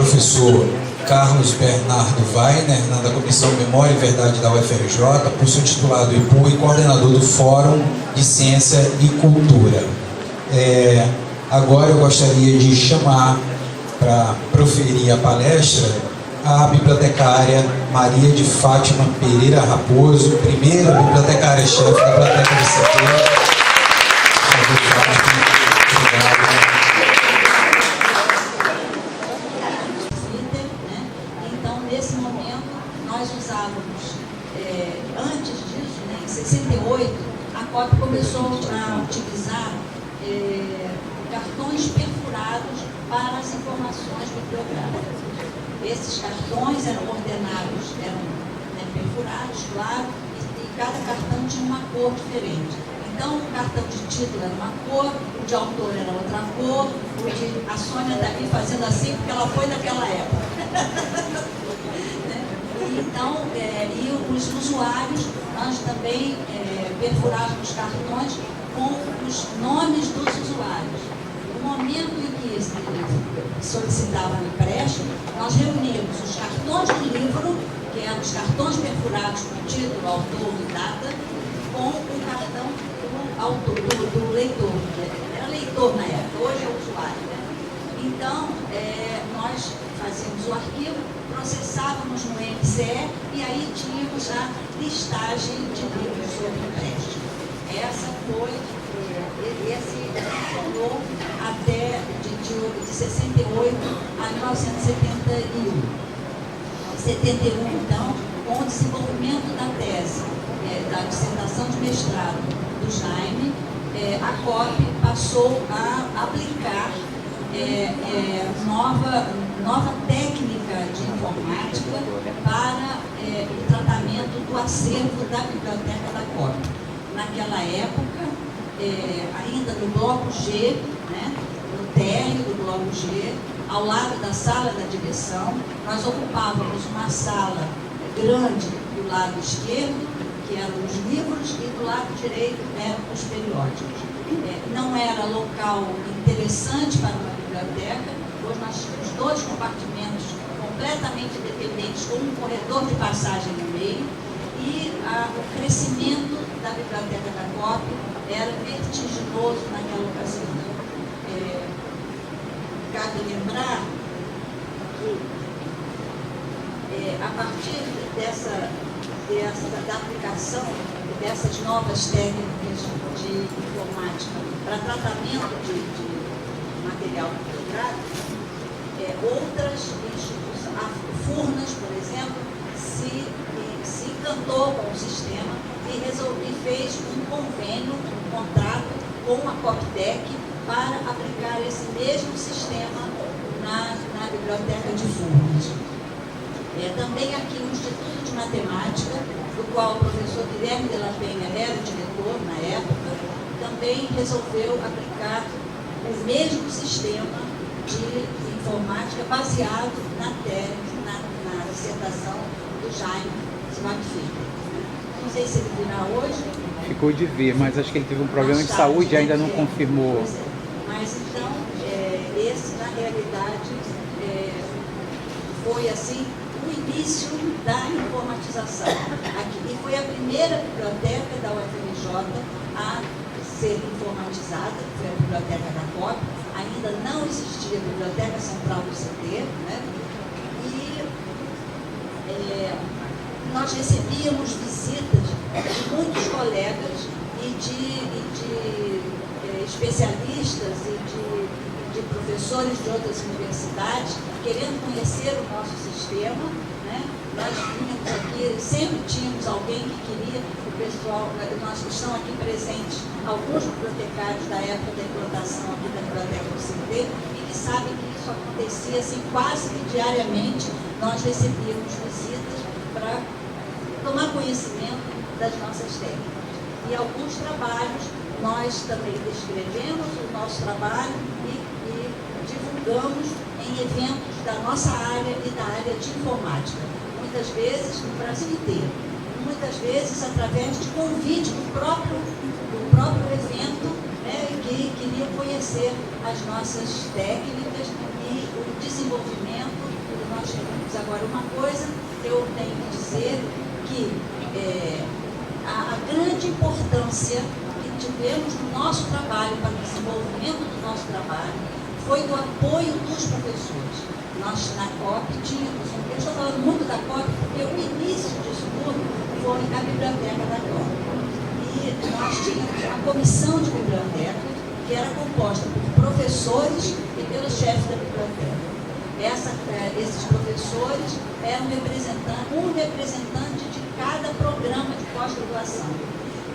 professor Carlos Bernardo Weiner, da Comissão Memória e Verdade da UFRJ, professor titular do IPU e coordenador do Fórum de Ciência e Cultura. Agora eu gostaria de chamar para proferir a palestra a bibliotecária Maria de Fátima Pereira Raposo, primeira bibliotecária-chefe da Biblioteca do CT. Então, nesse momento, nós usávamos, antes disso, em 68, a COP começou a utilizar cartões perfurados para as informações bibliográficas. Esses cartões eram ordenados, eram perfurados, claro, e cada cartão tinha uma cor diferente. Então, o cartão de título era uma cor, o de autor era outra cor, a Sônia está aqui fazendo assim porque ela foi daquela época. Então, e os usuários, nós também perfurávamos cartões com os nomes dos usuários. No momento em que solicitava o empréstimo, nós reuníamos os cartões do livro, que eram os cartões perfurados com título, autor e data, com o cartão do autor, do leitor. Era leitor na época, hoje é usuário. Então, nós fazíamos o arquivo, processávamos no MCE e aí tínhamos a listagem de livros sob empréstimo. Essa foi, esse funcionou até de 68 a 1971. Em 71, então, com o desenvolvimento da tese, da dissertação de mestrado do Jaime, a COP passou a aplicar nova técnica de informática para o tratamento do acervo da biblioteca da COP. Naquela época, ainda no bloco G, no térreo do bloco G, ao lado da sala da direção, nós ocupávamos uma sala grande do lado esquerdo, que eram os livros, e do lado direito eram os periódicos. Não era local interessante para uma biblioteca, pois nós tínhamos dois compartimentos completamente independentes, com um corredor de passagem no meio, e o crescimento da biblioteca da COP era vertiginoso naquela ocasião. Cabe lembrar que, a partir da aplicação dessas novas técnicas de informática para tratamento de material bibliográfico, outras instituições, a Furnas, por exemplo, se encantou com o sistema e fez um convênio, um contrato com a COPTEC para aplicar esse mesmo sistema na biblioteca de Furnas. Também aqui o Instituto de Matemática, do qual o professor Guilherme de la Penha era o diretor na época, também resolveu aplicar o mesmo sistema de informática baseado na dissertação do Jaime Schwarzfeder. Não sei se ele virá hoje. Ficou de vir, mas acho que ele teve um problema de saúde e ainda não confirmou. Mas então, esse na realidade foi assim o início da informatização aqui. E foi a primeira biblioteca da UFRJ a ser informatizada, foi a biblioteca da COP. Ainda não existia a Biblioteca Central do CT, e nós recebíamos visitas de muitos colegas e de especialistas e de professores de outras universidades querendo conhecer o nosso sistema. Nós vínhamos aqui, sempre tínhamos alguém que queria, o pessoal, nós estão aqui presentes, alguns bibliotecários da época da implantação aqui da Biblioteca do CT, e que sabem que isso acontecia assim, quase que diariamente. Nós recebíamos visitas para tomar conhecimento das nossas técnicas. E alguns trabalhos, nós também descrevemos o nosso trabalho e divulgamos em eventos da nossa área e da área de informática. Muitas vezes no Brasil inteiro, muitas vezes através de convite do próprio evento, que e queria conhecer as nossas técnicas e o desenvolvimento que nós tivemos. Agora, uma coisa eu tenho que dizer que a grande importância que tivemos no nosso trabalho, para o desenvolvimento do nosso trabalho, foi do apoio dos professores. Nós, na COP, tínhamos, eu estou falando muito da COP, porque o início disso tudo foi a biblioteca da COP. E nós tínhamos a comissão de biblioteca, que era composta por professores e pelos chefes da biblioteca. Esses professores eram um representante de cada programa de pós-graduação.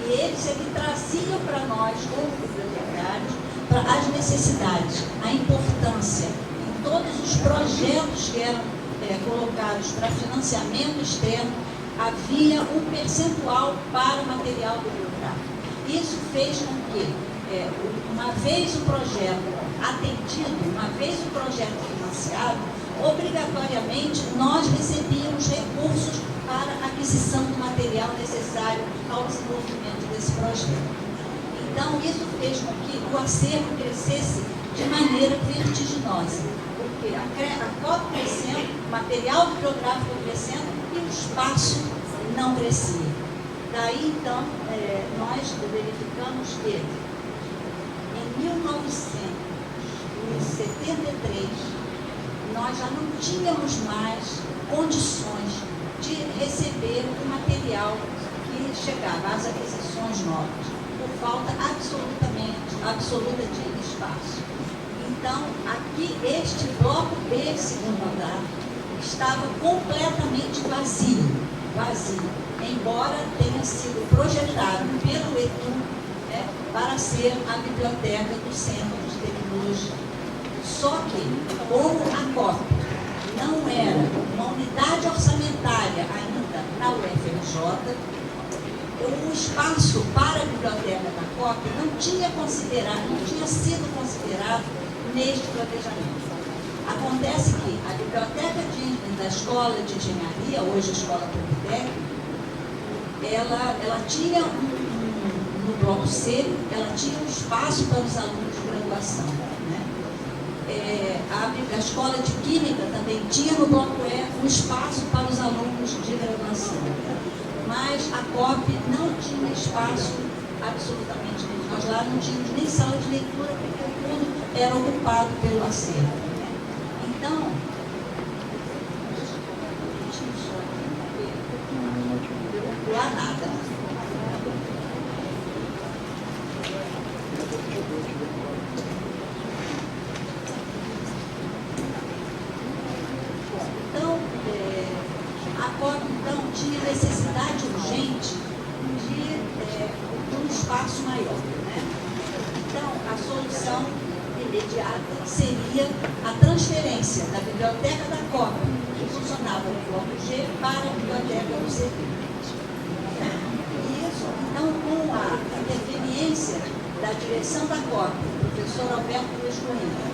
E eles é que traziam para nós, como bibliotecários, as necessidades, a importância em todos os projetos que eram colocados para financiamento externo, havia um percentual para o material bibliográfico. Isso fez com que, uma vez o projeto atendido, uma vez o projeto financiado, obrigatoriamente nós recebíamos recursos para a aquisição do material necessário ao desenvolvimento desse projeto. Então, isso fez com que o acervo crescesse de maneira vertiginosa, porque a COP crescendo, o material bibliográfico crescendo e o espaço não crescia. Daí, então, nós verificamos que em 1973 nós já não tínhamos mais condições de receber o material que chegava às aquisições novas, por falta absoluta de espaço. Então, aqui, este bloco B, segundo andar, estava completamente vazio, embora tenha sido projetado pelo ETU para ser a biblioteca do Centro de Tecnologia. Só que, como a COP não era uma unidade orçamentária ainda na UFRJ, o espaço para a biblioteca da COP não tinha sido considerado neste planejamento. Acontece que a biblioteca da Escola de Engenharia, hoje a Escola Politécnica, ela tinha no bloco C, ela tinha um espaço para os alunos de graduação. A Escola de Química também tinha no bloco E um espaço para os alunos de graduação. Mas a COP não tinha espaço absolutamente nenhum. Nós lá não tínhamos nem sala de leitura, porque tudo era ocupado pelo acervo. Então, eu não vou pular nada. Tinha necessidade urgente de um espaço maior. Então, a solução imediata seria a transferência da biblioteca da COP, que funcionava no bloco G, para a biblioteca do CT. E isso, então, com a interveniência da direção da COP, o professor Alberto Luiz Coimbra,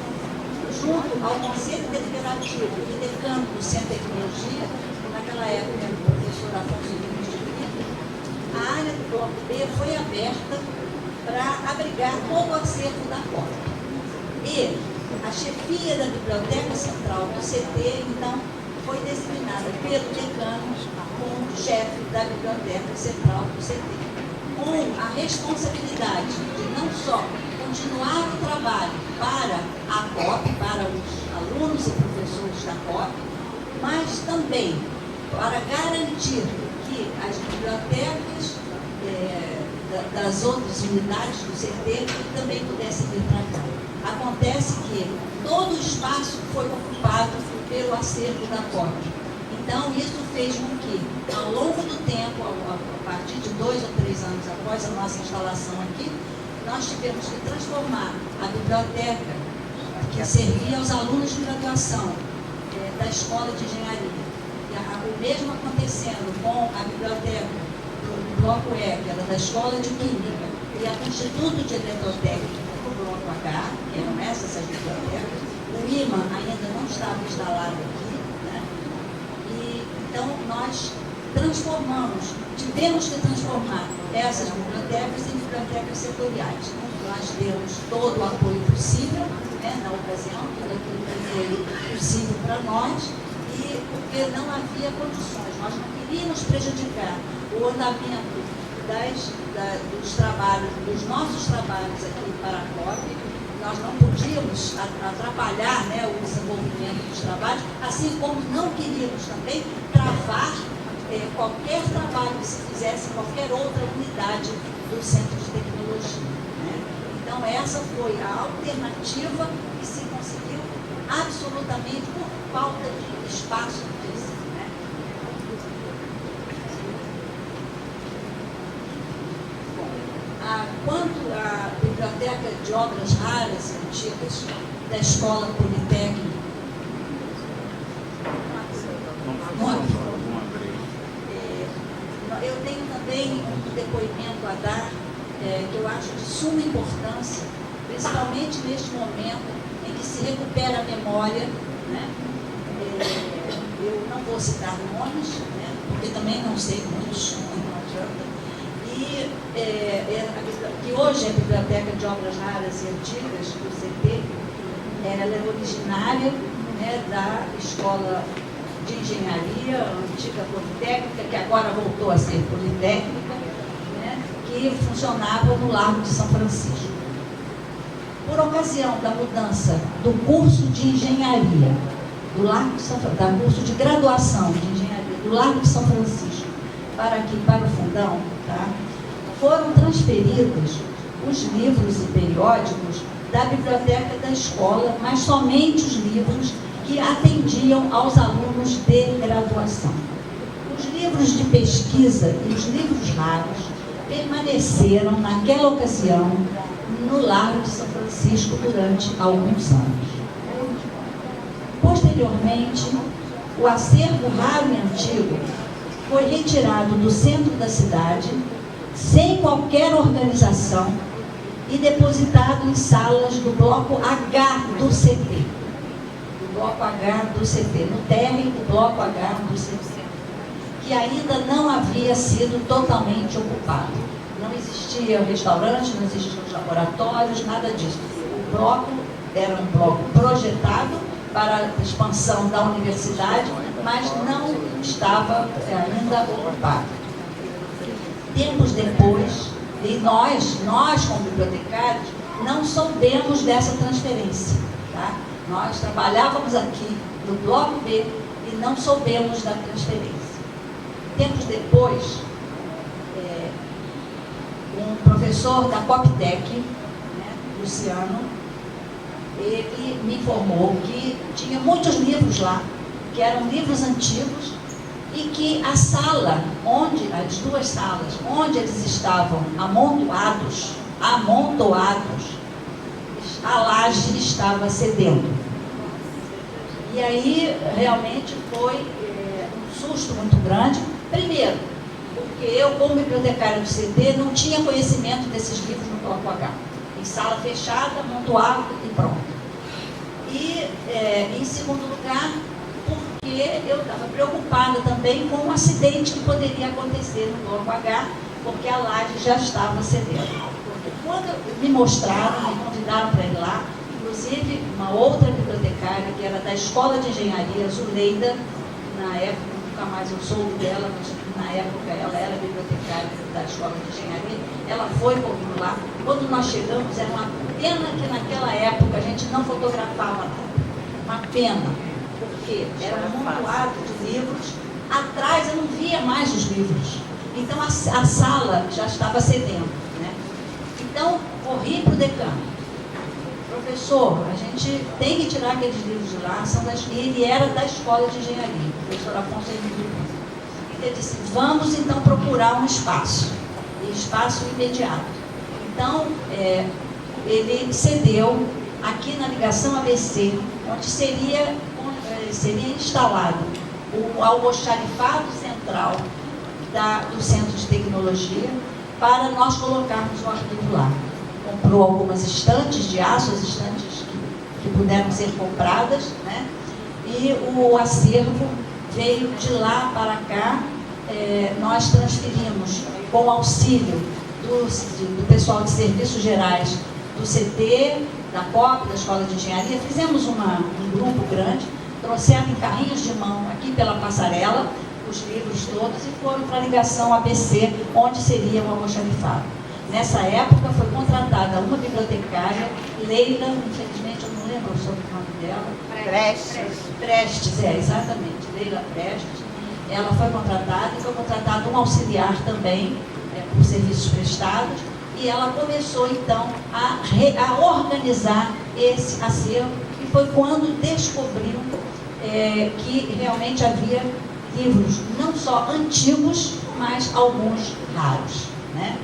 junto ao Conselho Deliberativo e decano do Centro de Tecnologia, naquela época era o professor Afonso Lins de Brito, a área do bloco B foi aberta para abrigar todo o acervo da COP. E a chefia da Biblioteca Central do CT, então, foi designada pelo decano como chefe da Biblioteca Central do CT, com a responsabilidade de não só continuar o trabalho para a COP, para os alunos e professores da COP, mas também para garantir que as bibliotecas das outras unidades do CT também pudessem vir para cá. Acontece que todo o espaço foi ocupado pelo acervo da COP. Então, isso fez com que, ao longo do tempo, a partir de 2 ou 3 anos após a nossa instalação aqui, nós tivemos que transformar a biblioteca que servia aos alunos de graduação da Escola de Engenharia. O mesmo acontecendo com a biblioteca do bloco E, que era da Escola de Química, e a do Instituto de Eletrotécnica do bloco H, que eram essas bibliotecas. O IMA ainda não estava instalado aqui, e então nós tivemos que transformar essas bibliotecas em bibliotecas setoriais. nós demos todo o apoio possível, né, na ocasião, tudo aquilo que foi possível para nós, e porque não havia condições, nós não queríamos prejudicar o andamento dos trabalhos, dos nossos trabalhos aqui em Paracópio. Nós não podíamos atrapalhar, né, o desenvolvimento dos trabalhos, assim como não queríamos também travar qualquer trabalho que se fizesse em qualquer outra unidade do Centro de Tecnologia, né? Então, essa foi a alternativa que se conseguiu absolutamente por falta de espaço disso, né? Quanto à Biblioteca de Obras Raras e Antigas da Escola Politécnica, eu tenho também um depoimento a dar que eu acho de suma importância, principalmente neste momento em que se recupera a memória, né? Eu não vou citar nomes, né, porque também não sei muitos, não adianta. E que hoje é a Biblioteca de Obras Raras e Antigas, do CT, ela é originária, né, da Escola de Engenharia, a antiga Politécnica, que agora voltou a ser Politécnica, né, que funcionava no Largo de São Francisco. Por ocasião da mudança do curso de Engenharia, do Largo de São Francisco, da curso de graduação de Engenharia, do Largo de São Francisco, para aqui, para o Fundão, tá, foram transferidos os livros e periódicos da biblioteca da escola, mas somente os livros que atendiam aos alunos de graduação. Os livros de pesquisa e os livros raros permaneceram, naquela ocasião, no Largo de São Francisco durante alguns anos. Posteriormente, o acervo raro e antigo foi retirado do centro da cidade, sem qualquer organização, e depositado em salas do bloco H do CT. Bloco H do CT, no térreo do Bloco H do CT, que ainda não havia sido totalmente ocupado. Não existia restaurante, não existiam laboratórios, nada disso. O bloco era um bloco projetado para a expansão da universidade, mas não estava ainda ocupado. Tempos depois, e nós como bibliotecários, não soubemos dessa transferência, tá? Nós trabalhávamos aqui no Bloco B e não soubemos da transferência. Tempos depois, um professor da Coptec, né, Luciano, ele me informou que tinha muitos livros lá, que eram livros antigos, e que a sala, as duas salas, onde eles estavam amontoados, a laje estava cedendo. E aí, realmente, foi um susto muito grande. Primeiro, porque eu, como bibliotecária do CD, não tinha conhecimento desses livros no Bloco H. Em sala fechada, amontoado e pronto. E, em segundo lugar, porque eu estava preocupada também com um acidente que poderia acontecer no Bloco H, porque a laje já estava cedendo. Porque quando me mostraram, me convidaram para ir lá, inclusive uma outra bibliotecária, que era da Escola de Engenharia, Zuleida, na época, nunca mais eu soube dela, mas na época ela era bibliotecária da Escola de Engenharia, ela foi comigo lá. Quando nós chegamos, era uma pena que naquela época a gente não fotografava nada. Uma pena, porque era um amontoado de livros, atrás eu não via mais os livros. Então a sala já estava cedendo, né? Então, corri para o decano. Professor, a gente tem que tirar aqueles livros de lá, e ele era da Escola de Engenharia, o professor Afonso Henrique. Ele disse, vamos então procurar um espaço imediato. Então, ele cedeu aqui na ligação ABC, onde seria instalado o almoxarifado central do Centro de Tecnologia, para nós colocarmos o arquivo lá. Comprou algumas estantes de aço, as estantes que puderam ser compradas, né? E o acervo veio de lá para cá. Nós transferimos, com auxílio do pessoal de serviços gerais do CT, da COP, da Escola de Engenharia, fizemos um grupo grande, trouxeram em carrinhos de mão aqui pela passarela os livros todos e foram para a ligação ABC, onde seria o almoxarifado. Nessa época foi contratada uma bibliotecária, Leila, infelizmente eu não lembro o sobrenome dela. Prestes, exatamente, Leila Prestes. Ela foi contratada e foi contratado um auxiliar também, por serviços prestados, e ela começou então a organizar esse acervo, e foi quando descobriu que realmente havia livros não só antigos, mas alguns raros, né?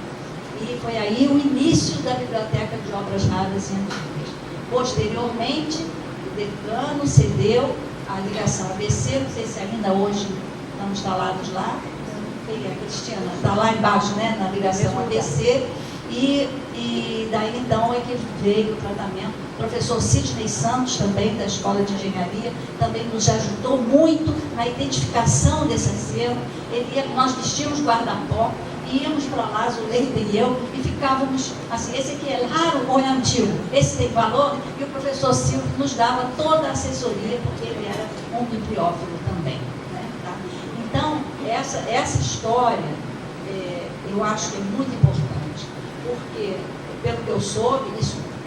E foi aí o início da Biblioteca de Obras Raras e Antigas. Posteriormente, o decano cedeu a ligação ABC, não sei se ainda hoje estão instalados lá, a Cristina está lá embaixo, né, na ligação ABC, e daí então é que veio o tratamento. O professor Sidney Santos, também da Escola de Engenharia, também nos ajudou muito na identificação desse acervo. Nós vestíamos guarda-pó, íamos para lá, Zuleida e eu, e ficávamos assim, esse aqui é raro ou é antigo? Esse tem valor? E o professor Silvio nos dava toda a assessoria, porque ele era um bibliófilo também, né? Tá? Então, essa história, eu acho que é muito importante, porque, pelo que eu soube,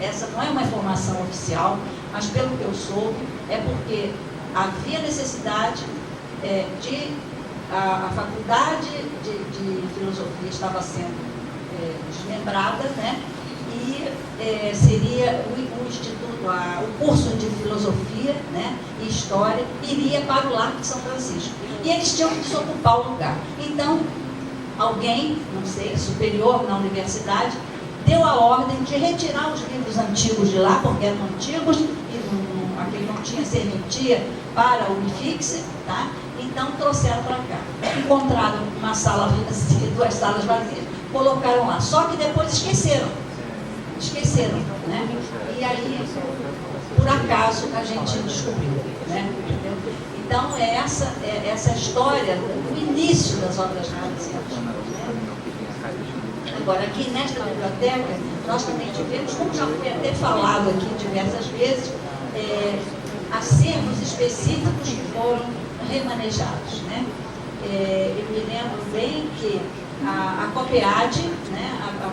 essa não é uma informação oficial, mas pelo que eu soube, é porque havia necessidade a faculdade de filosofia estava sendo desmembrada, né? E seria o instituto, o curso de filosofia, né, e história iria para o Largo de São Francisco. E eles tinham que desocupar o lugar. Então, alguém, não sei, superior na universidade, deu a ordem de retirar os livros antigos de lá, porque eram antigos e aquele não tinha serventia para o Unifixe, tá? Então trouxeram para cá. Encontraram uma sala vazia, 2 salas vazias, colocaram lá. Só que depois esqueceram, né? E aí, por acaso, a gente descobriu, né? Entendeu? Então, essa história do início das obras raras. Agora, aqui nesta biblioteca, nós também tivemos, como já foi até falado aqui diversas vezes, acervos específicos que foram remanejados, né? Eu me lembro bem que a COPEAD, né, o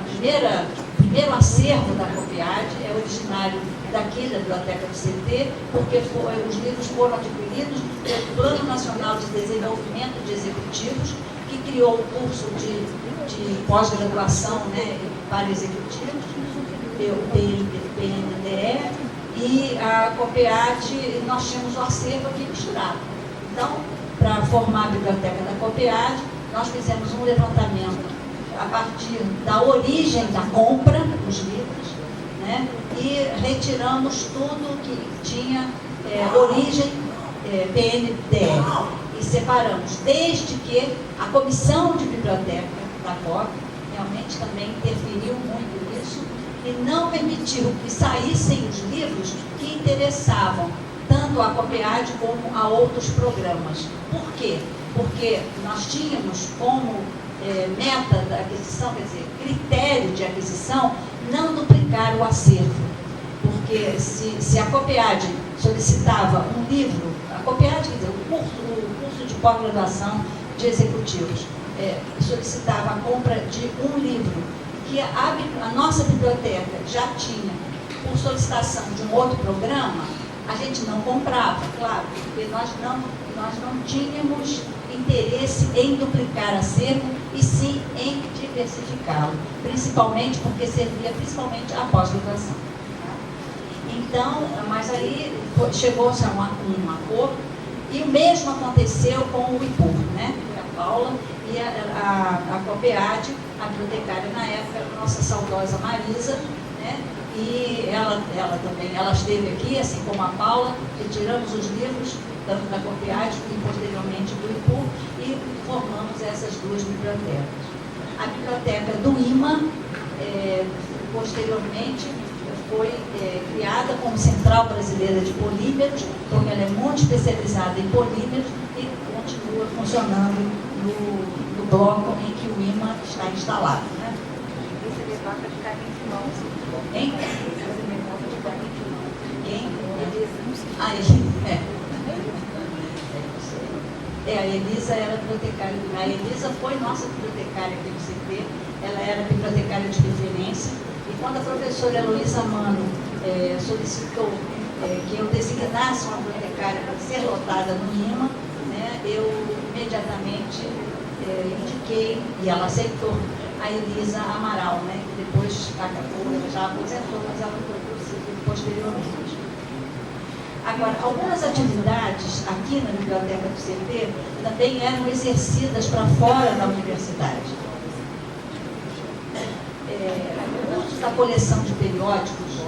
primeiro acervo da COPEAD é originário daqui da Biblioteca do CT, porque os livros foram adquiridos pelo Plano Nacional de Desenvolvimento de Executivos, que criou o curso de pós-graduação, né, para executivos, o PNDE, e a COPEAD, nós tínhamos o acervo aqui misturado. Então, para formar a biblioteca da COPEAD, nós fizemos um levantamento a partir da origem da compra dos livros, né, e retiramos tudo que tinha origem PNDE e separamos, desde que a comissão de biblioteca da COP realmente também interferiu muito nisso e não permitiu que saíssem os livros que interessavam tanto a COPEAD como a outros programas. Por quê? Porque nós tínhamos como meta da aquisição, quer dizer, critério de aquisição, não duplicar o acervo. Porque se a COPEAD solicitava um livro, a COPEAD, quer dizer, o curso de pós-graduação de executivos, solicitava a compra de um livro que a nossa biblioteca já tinha por solicitação de um outro programa, a gente não comprava, claro, porque nós não tínhamos interesse em duplicar acervo e sim em diversificá-lo, principalmente porque servia principalmente a pós-graduação. Então, mas aí chegou-se a um acordo e o mesmo aconteceu com o IPUR, né? A Paula e a COPEAD, a bibliotecária na época, a nossa saudosa Marisa, né? E ela também, ela esteve aqui, assim como a Paula, retiramos os livros, tanto da COPEAD e posteriormente do IPUR, e formamos essas 2 bibliotecas. A biblioteca do IMA, posteriormente, foi criada como Central Brasileira de Polímeros, porque ela é muito especializada em polímeros e continua funcionando no bloco em que o IMA está instalado, né? Esse debate de carrinho de mão. Hein? alguém. A Elisa era bibliotecária. A Elisa foi nossa bibliotecária aqui no CT. Ela era bibliotecária de referência. E quando a professora Heloísa Mano solicitou que eu designasse uma bibliotecária para ser lotada no IMA, né, eu imediatamente indiquei, e ela aceitou, a Elisa Amaral, né, que depois acabou, ela já aposentou, mas ela foi posteriormente. Agora, algumas atividades aqui na biblioteca do CT também eram exercidas para fora da universidade. O uso da coleção de periódicos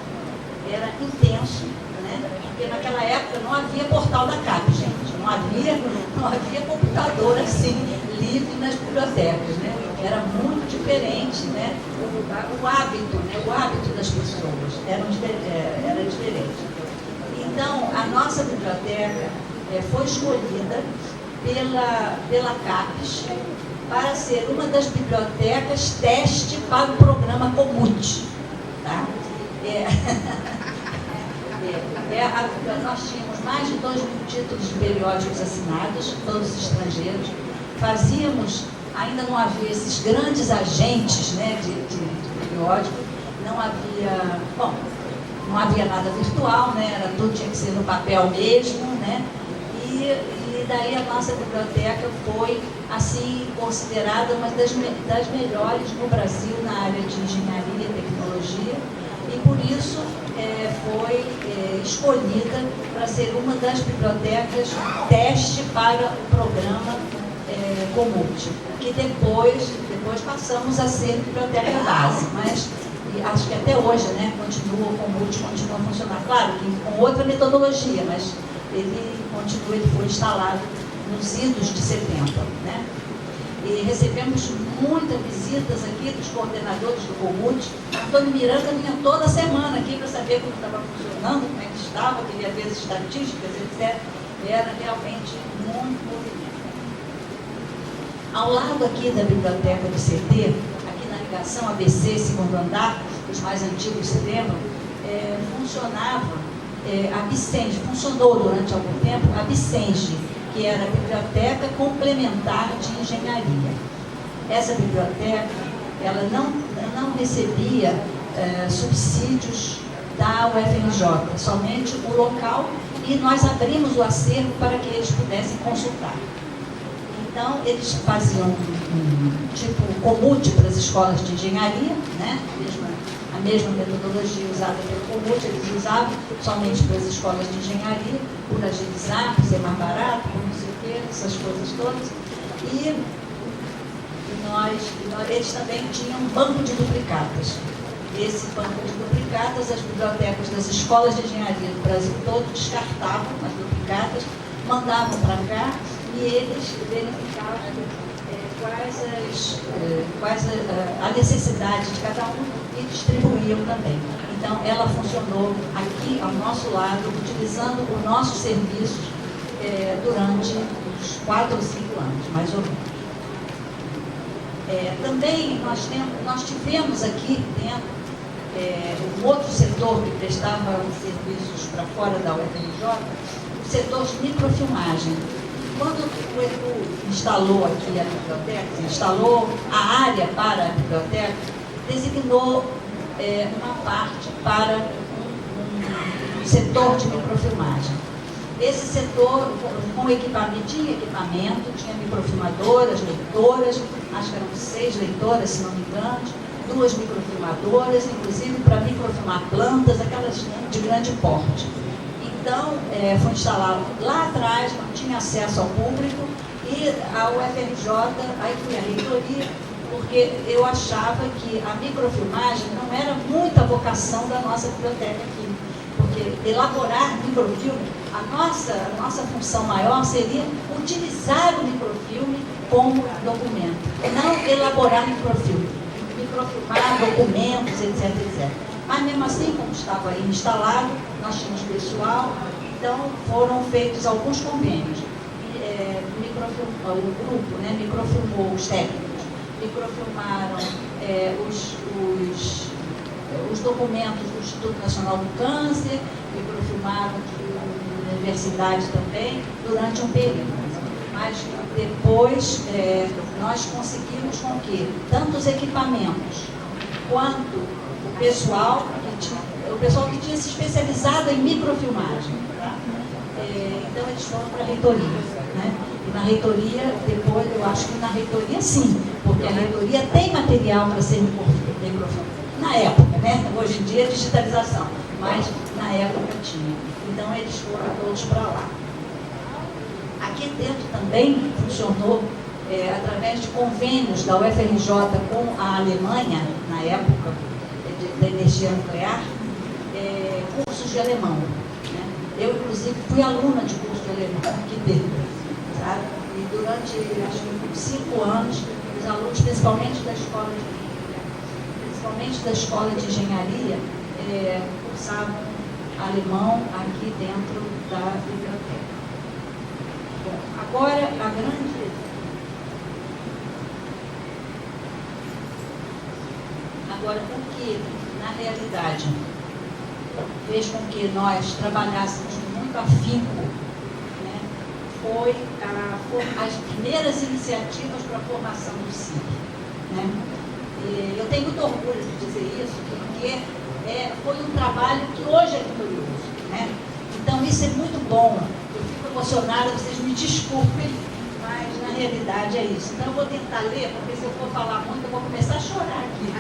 era intenso, né? Porque naquela época não havia portal da CAP, gente. Não havia computador assim, livre nas bibliotecas, né? Era muito diferente, né? O hábito das pessoas era diferente. Então, a nossa biblioteca foi escolhida pela CAPES para ser uma das bibliotecas teste para o programa Comut. Tá? Nós tínhamos mais de 2.000 títulos de periódicos assinados, todos estrangeiros. Fazíamos, ainda não havia esses grandes agentes, né, de periódico, não havia nada virtual, né, tudo tinha que ser no papel mesmo, né, e daí a nossa biblioteca foi, assim, considerada uma das melhores no Brasil na área de engenharia e tecnologia, e por isso foi escolhida para ser uma das bibliotecas teste para o programa Comut, que depois passamos a ser biblioteca base, mas acho que até hoje, né, o Comut continua a funcionar, claro que com outra metodologia, mas ele foi instalado nos idos de 70, né? E recebemos muitas visitas aqui dos coordenadores do Comut. Antônio Miranda vinha toda semana aqui para saber como estava funcionando, como é que estava, queria ver as estatísticas, etc. Era realmente muito movimento. Ao lado aqui da biblioteca do CT, aqui na ligação ABC, segundo andar, os mais antigos se lembram, funcionava a Bicenge, funcionou durante algum tempo a Bicenge, que era a Biblioteca Complementar de Engenharia. Essa biblioteca, ela não recebia subsídios da UFRJ, somente o local, e nós abrimos o acervo para que eles pudessem consultar. Então, eles faziam tipo Comut para as escolas de engenharia, né? A mesma metodologia usada pelo Comut, eles usavam somente para as escolas de engenharia, por agilizar, por ser mais barato, por não sei o quê, essas coisas todas. E eles também tinham um banco de duplicatas. Esse banco de duplicatas, as bibliotecas das escolas de engenharia do Brasil todo descartavam as duplicatas, mandavam para cá e eles verificavam quais a necessidade de cada um e distribuíam também. Então, ela funcionou aqui ao nosso lado, utilizando os nossos serviços durante uns 4 ou 5 anos, mais ou menos. Também nós tivemos aqui dentro um outro setor que prestava serviços para fora da UFRJ, o setor de microfilmagem. Quando o Edu instalou aqui a biblioteca, instalou a área para a biblioteca, designou uma parte para um setor de microfilmagem. Esse setor, tinha equipamento, tinha microfilmadoras, leitoras, acho que eram 6 leitoras, se não me engano, 2 microfilmadoras, inclusive para microfilmar plantas, aquelas de grande porte. Então, foi instalado lá atrás, não tinha acesso ao público, e a UFRJ, aí fui à reitoria, porque eu achava que a microfilmagem não era muita vocação da nossa biblioteca aqui, porque elaborar microfilme, a nossa função maior seria utilizar o microfilme como documento, não elaborar microfilme, microfilmar documentos, etc, etc. Mas mesmo assim, como estava aí instalado, nós tínhamos pessoal, então foram feitos alguns convênios. O grupo, né, microfilmou os técnicos, microfilmaram os documentos do Instituto Nacional do Câncer, microfilmaram de universidade também, durante um período. Mas depois nós conseguimos com que tanto os equipamentos quanto o pessoal que tinha se especializado em microfilmagem, tá? Então eles foram para a reitoria, né? E na reitoria, depois, eu acho que na reitoria sim, porque a reitoria tem material para ser microfilmado. Na época, né? Hoje em dia é digitalização, mas na época tinha. Então eles foram todos para lá. Aqui dentro também funcionou, através de convênios da UFRJ com a Alemanha, na época, da energia nuclear, cursos de alemão. Né? Eu, inclusive, fui aluna de curso de alemão aqui dentro. Sabe? E durante, acho que 5 anos, os alunos, principalmente da escola de engenharia, cursavam alemão aqui dentro da biblioteca. Bom, agora, Agora, o que, na realidade, fez com que nós trabalhássemos com muito afinco, né, foi as primeiras iniciativas para a formação do CIB. Né? Eu tenho muito orgulho de dizer isso, porque foi um trabalho que hoje é vitorioso. Né? Então, isso é muito bom. Eu fico emocionada, vocês me desculpem, mas na realidade é isso. Então, eu vou tentar ler, porque se eu for falar muito, eu vou começar a chorar aqui.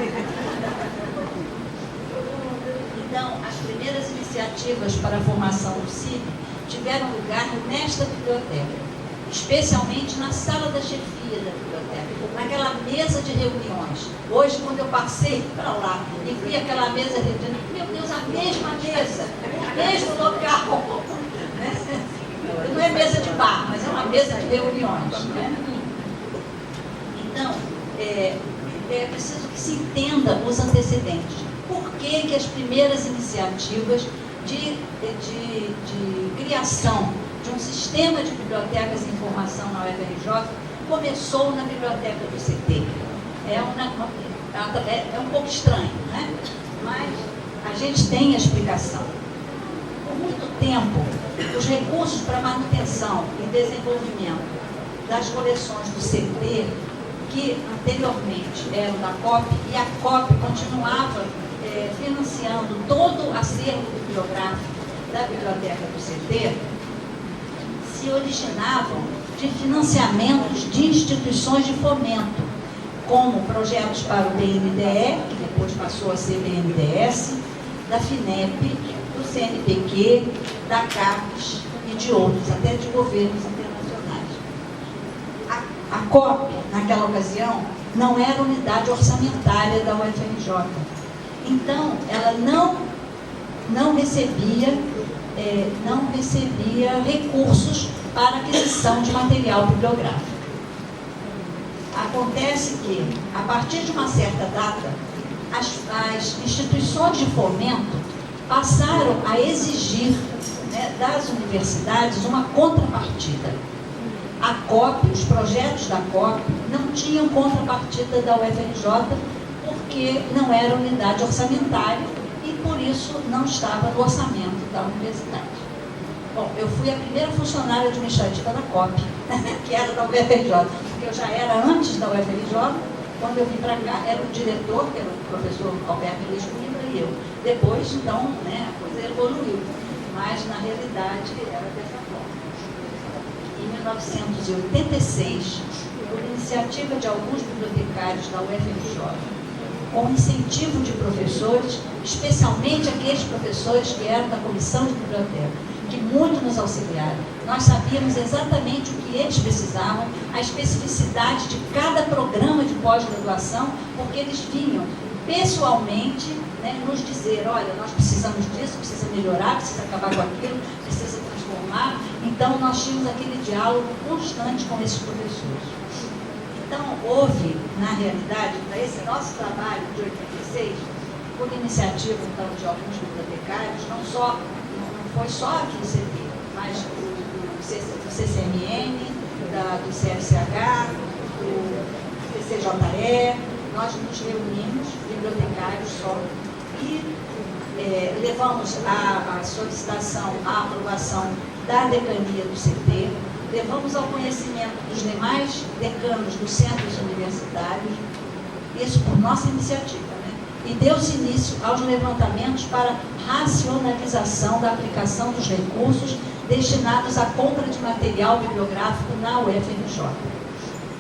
Então, as primeiras iniciativas para a formação do CIB tiveram lugar nesta biblioteca, especialmente na sala da chefia da biblioteca, naquela mesa de reuniões. Hoje, quando eu passei para lá e vi aquela mesa de reuniões, meu Deus, a mesma mesa, o mesmo local. Não é mesa de bar, mas é uma mesa de reuniões. Né? Então, é preciso que se entenda os antecedentes. Por que as primeiras iniciativas de criação de um sistema de bibliotecas de informação na UFRJ começou na biblioteca do CT? É um pouco estranho, né? Mas a gente tem a explicação. Por muito tempo, os recursos para manutenção e desenvolvimento das coleções do CT, que anteriormente eram da COP, e a COP continuava financiando todo o acervo bibliográfico da biblioteca do CT, se originavam de financiamentos de instituições de fomento, como projetos para o BNDE, que depois passou a ser BNDES, da FINEP, do CNPq, da CAPES e de outros, até de governos internacionais. A COP, naquela ocasião, não era unidade orçamentária da UFRJ. Então, ela não recebia recursos para aquisição de material bibliográfico. Acontece que, a partir de uma certa data, as instituições de fomento passaram a exigir, né, das universidades uma contrapartida. A COP, os projetos da COP, não tinham contrapartida da UFRJ, porque não era unidade orçamentária e, por isso, não estava no orçamento da universidade. Bom, eu fui a primeira funcionária administrativa da COP, que era da UFRJ, porque eu já era antes da UFRJ. Quando eu vim para cá, era o diretor, que era o professor Alberto Luiz Coimbra, e eu. Depois, então, né, a coisa evoluiu, mas, na realidade, era dessa forma. Em 1986, por iniciativa de alguns bibliotecários da UFRJ, com incentivo de professores, especialmente aqueles professores que eram da comissão de biblioteca, que muito nos auxiliaram. Nós sabíamos exatamente o que eles precisavam, a especificidade de cada programa de pós-graduação, porque eles vinham pessoalmente, né, nos dizer, olha, nós precisamos disso, precisa melhorar, precisa acabar com aquilo, precisa transformar. Então, nós tínhamos aquele diálogo constante com esses professores. Então, houve, na realidade, para esse nosso trabalho de 86, por iniciativa, então, de alguns bibliotecários, não foi só aqui no CT, mas do CCMN, do CFCH, do CCJE, nós nos reunimos, bibliotecários só, E levamos a solicitação, a aprovação da decania do CT, levamos ao conhecimento dos demais decanos dos centros universitários, isso por nossa iniciativa, né? E deu-se início aos levantamentos para racionalização da aplicação dos recursos destinados à compra de material bibliográfico na UFRJ,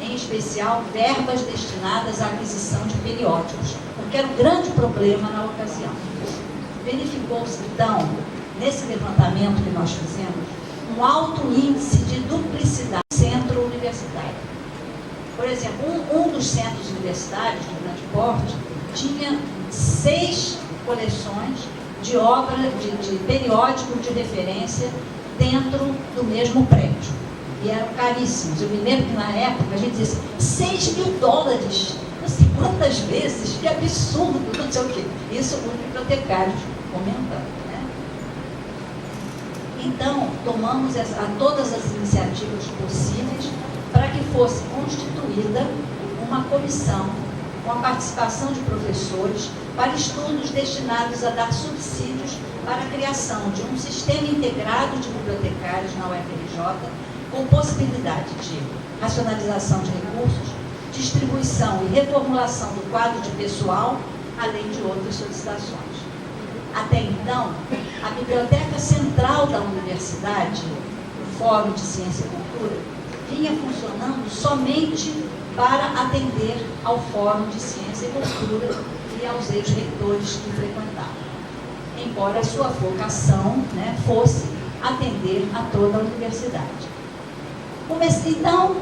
em especial verbas destinadas à aquisição de periódicos, porque era um grande problema na ocasião. Verificou-se, então, nesse levantamento que nós fizemos, um alto índice de duplicidade no centro universitário. Por exemplo, um dos centros universitários de grande porte tinha 6 coleções de obra, de periódico de referência dentro do mesmo prédio. E eram caríssimos. Eu me lembro que na época a gente dizia $6.000. Assim, quantas vezes? Que absurdo, não sei o quê. Isso os bibliotecários comentando, né? Então, tomamos todas as iniciativas possíveis para que fosse constituída uma comissão com a participação de professores para estudos destinados a dar subsídios para a criação de um sistema integrado de bibliotecários na UFRJ, com possibilidade de racionalização de recursos, distribuição e reformulação do quadro de pessoal, além de outras solicitações. Até então, a Biblioteca Central da Universidade, o Fórum de Ciência e Cultura, vinha funcionando somente para atender ao Fórum de Ciência e Cultura e aos ex-reitores que frequentavam, embora a sua vocação, né, fosse atender a toda a universidade. Então,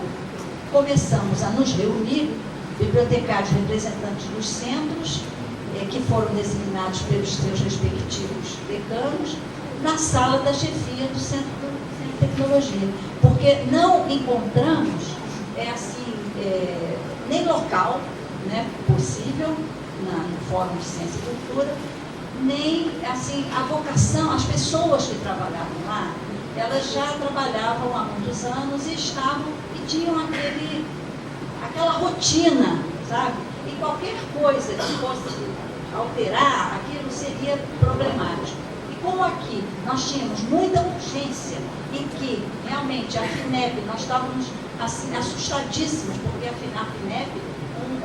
começamos a nos reunir, bibliotecários representantes dos centros, que foram designados pelos seus respectivos decanos, na sala da chefia do Centro de Tecnologia, porque não encontramos nem local, né, possível no Fórum de Ciência e Cultura, nem assim, a vocação, as pessoas que trabalhavam lá, elas já trabalhavam há muitos anos e tinham aquela rotina, sabe? E qualquer coisa que fosse alterar, aquilo seria problemático. E como aqui nós tínhamos muita urgência e que realmente a FINEP, nós estávamos assim, assustadíssimos, porque a FINEP,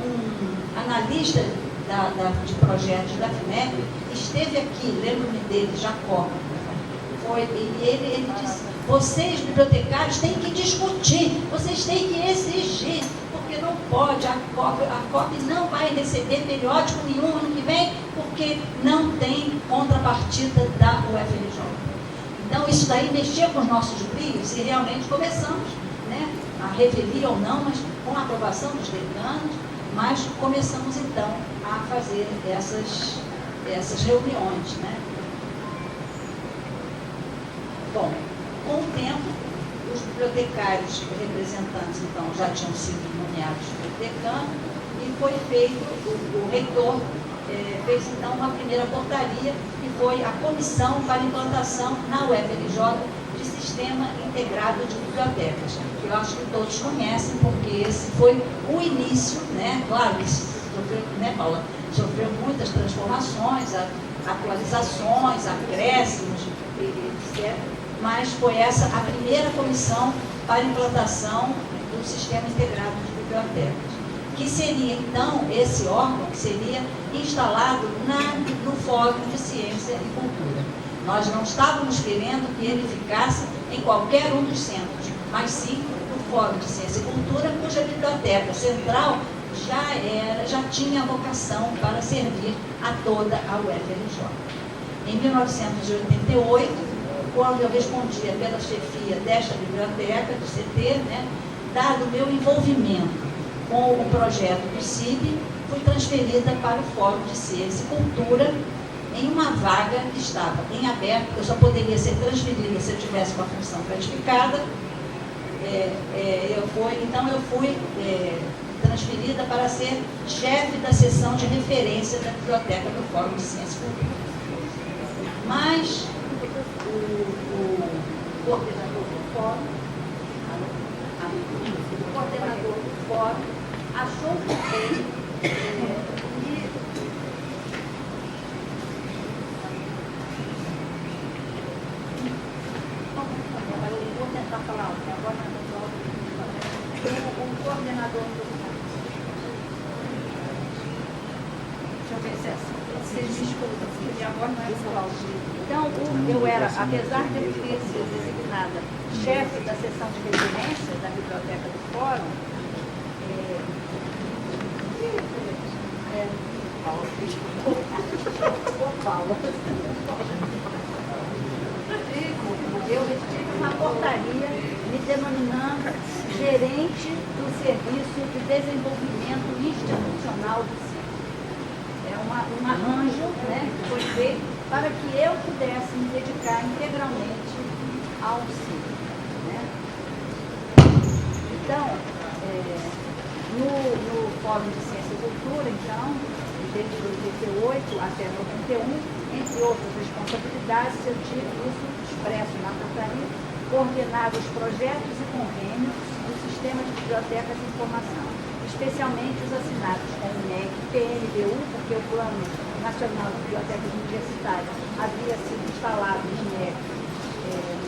um analista de projetos da FINEP, esteve aqui, lembro-me dele, Jacó, e ele disse: vocês, bibliotecários, têm que discutir, vocês têm que exigir, porque não pode, a COP não vai receber periódico nenhum ano que vem, porque não tem contrapartida da UFRJ. Então, isso daí mexia com os nossos brios e realmente começamos, né, a revelia ou não, mas com a aprovação dos decanos, mas começamos então a fazer essas reuniões, né? Bom, com o tempo, os bibliotecários representantes, então, já tinham sido nomeados pelo decano e foi feito, o reitor fez, então, uma primeira portaria, que foi a Comissão para Implantação na UFRJ de Sistema Integrado de Bibliotecas, que eu acho que todos conhecem, porque esse foi o início, né? Claro que sofreu, né, Paula? Sofreu muitas transformações, atualizações, acréscimos, etc. Mas foi essa a primeira comissão para implantação do Sistema Integrado de Bibliotecas, que seria, então, esse órgão que seria instalado no Fórum de Ciência e Cultura. Nós não estávamos querendo que ele ficasse em qualquer um dos centros, mas sim no Fórum de Ciência e Cultura, cuja biblioteca central já tinha vocação para servir a toda a UFRJ. Em 1988, quando eu respondia pela chefia desta biblioteca, do CT, né, dado o meu envolvimento com o projeto do CIB, fui transferida para o Fórum de Ciência e Cultura em uma vaga que estava em aberto. Eu só poderia ser transferida se eu tivesse uma função gratificada. Então eu fui transferida para ser chefe da seção de referência da biblioteca do Fórum de Ciência e Cultura. Mas o coordenador do fórum achou por bem o coordenador do... Deixa eu ver se é assim. Vocês me escutam, porque minha voz não é igual. Então, eu era, apesar de eu ter sido designada chefe da seção de residência da Biblioteca do Fórum, eu tive uma portaria me denominando gerente do Serviço de Desenvolvimento Institucional do CIB. É um arranjo, né, que foi feito para que eu pudesse me dedicar integralmente ao CIB. Né? Então, no Fórum de Ciência e Cultura, então, desde 88 até 91, entre outras responsabilidades, eu tive isso expresso na portaria, coordenar os projetos e convênios do Sistema de Bibliotecas de Informação, especialmente os assinados com o INEC, PNBU, porque o Plano Nacional de Bibliotecas Universitárias havia sido instalado no INEC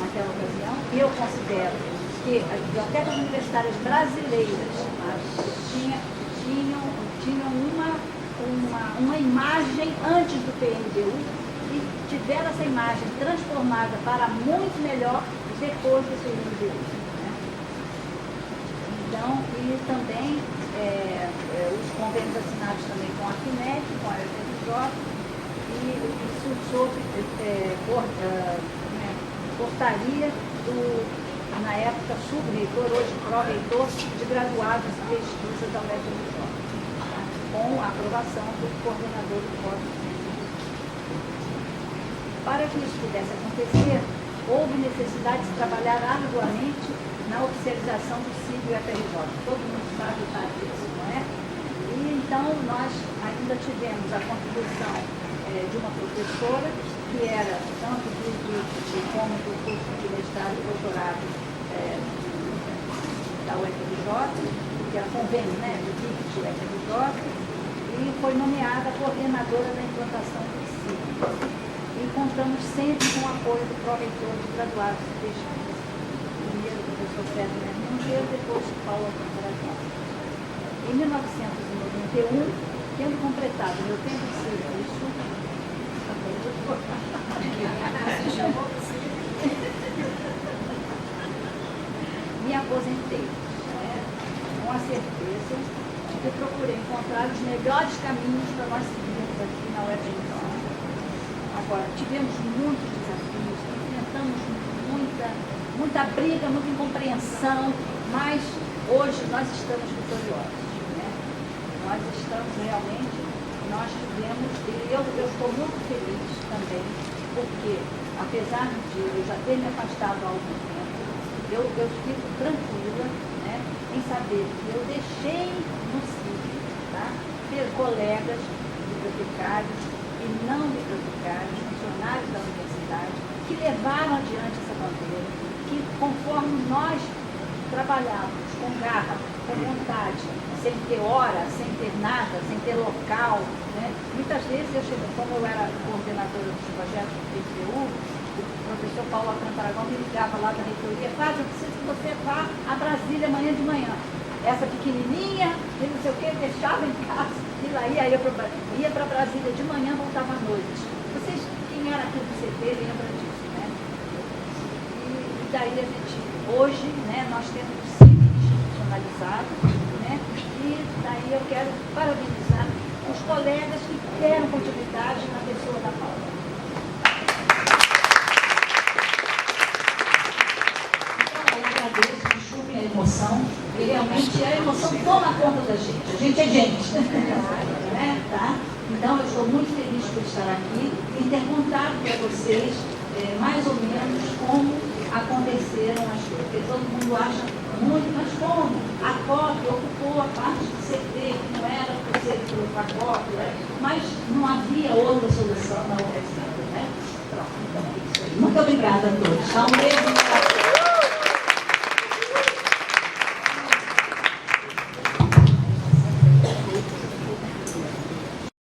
naquela ocasião, e eu considero que as bibliotecas universitárias brasileiras tinham uma imagem antes do PNBU e tiveram essa imagem transformada para muito melhor depois do PNBU. Né? Então, e também os convênios assinados também com a FINEC, com a UFRJ, e sobre portaria na época, sub-reitor, hoje pró-reitor, de graduados em pesquisa da UFRJ, tá? Com a aprovação do coordenador do Fórum. Para que isso pudesse acontecer, houve necessidade de trabalhar arduamente na oficialização do CIB e UFRJ. Todo mundo sabe disso, não é? E então nós ainda tivemos a contribuição de uma professora, que era tanto como do curso de mestrado e doutorado da UFRJ, que era convênio, né, do DICT UFRJ, e foi nomeada coordenadora da implantação do CIB. E contamos sempre com o apoio do pró-reitor dos graduados de pesquisa. Primeiro o professor César Monteiro, depois Paulo Alcântara. Em 1991, tendo completado meu tempo de serviço, me aposentei, né, com a certeza de que procurei encontrar os melhores caminhos para nós seguirmos aqui na UFRJ. Agora, tivemos muitos desafios, enfrentamos muita briga, muita incompreensão, mas hoje nós estamos vitoriosos. Né? Nós estamos realmente, nós tivemos, e eu estou muito feliz também, porque apesar de eu já ter me afastado há algum tempo, eu fico tranquila, né, em saber que eu deixei no CIB, tá, ter colegas bibliotecários e não bibliotecários, funcionários da universidade, que levaram adiante essa bandeira, que conforme nós trabalhávamos com garra, com vontade, sem ter hora, sem ter nada, sem ter local, né? Muitas vezes como eu era coordenadora dos projetos do PTU, o professor Paulo Alcântara me ligava lá da reitoria, eu preciso que você vá a Brasília amanhã de manhã. Essa pequenininha, e não sei o que, deixava em casa, e lá ia para Brasília de manhã, voltava à noite. Vocês, quem era aqui do CT, lembra disso, né? E daí a gente, hoje, né, nós temos o CIB institucionalizado, né? E daí eu quero parabenizar os colegas que deram continuidade na pessoa da Paula. Então, eu agradeço, desculpem a emoção, e realmente a emoção toma conta da gente. A gente é gente. Né? Tá? Então, eu estou muito feliz por estar aqui e ter contado para vocês mais ou menos como aconteceram as coisas. Porque todo mundo acha muito, mas como? A COP ocupou a parte do CT, que não era para ser para a COP, né? Mas não havia outra solução na UFRJ, né? Pronto, então é isso aí. Muito obrigada a todos. Um beijo.